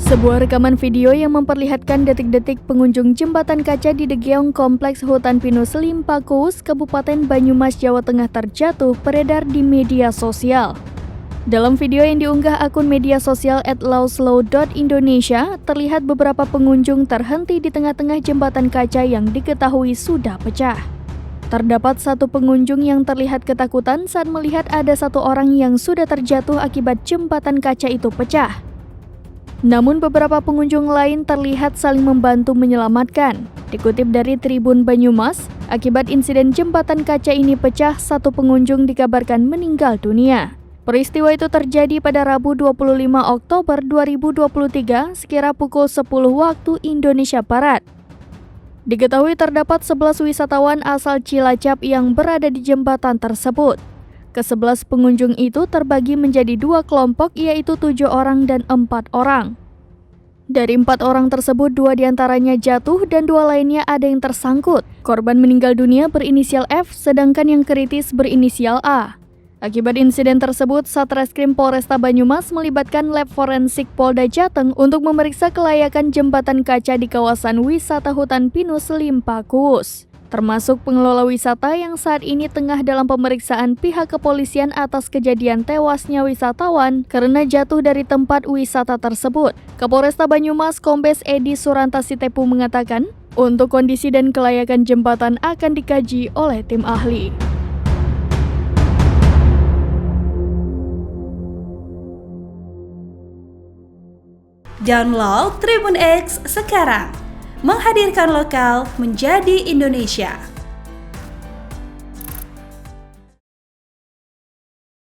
Sebuah rekaman video yang memperlihatkan detik-detik pengunjung jembatan kaca di Degeong Kompleks Hutan Pinus Limpakus, Kabupaten Banyumas, Jawa Tengah terjatuh beredar di media sosial. Dalam video yang diunggah akun media sosial @lawslow.indonesia, terlihat beberapa pengunjung terhenti di tengah-tengah jembatan kaca yang diketahui sudah pecah. Terdapat satu pengunjung yang terlihat ketakutan saat melihat ada satu orang yang sudah terjatuh akibat jembatan kaca itu pecah. Namun beberapa pengunjung lain terlihat saling membantu menyelamatkan. Dikutip dari Tribun Banyumas, akibat insiden jembatan kaca ini pecah, satu pengunjung dikabarkan meninggal dunia. Peristiwa itu terjadi pada Rabu 25 Oktober 2023 sekira pukul 10 waktu Indonesia Barat. Diketahui terdapat 11 wisatawan asal Cilacap yang berada di jembatan tersebut. Ke-11 pengunjung itu terbagi menjadi dua kelompok, yaitu 7 orang dan 4 orang. Dari 4 orang tersebut, 2 diantaranya jatuh dan 2 lainnya ada yang tersangkut. Korban meninggal dunia berinisial F, sedangkan yang kritis berinisial A. Akibat insiden tersebut, Satreskrim Polresta Banyumas melibatkan lab forensik Polda Jateng untuk memeriksa kelayakan jembatan kaca di kawasan wisata Hutan Pinus Limpakus, termasuk pengelola wisata yang saat ini tengah dalam pemeriksaan pihak kepolisian atas kejadian tewasnya wisatawan karena jatuh dari tempat wisata tersebut. Kapolresta Banyumas Kombes Edi Surantasitepu mengatakan, untuk kondisi dan kelayakan jembatan akan dikaji oleh tim ahli. Download Tribun X sekarang, menghadirkan lokal menjadi Indonesia.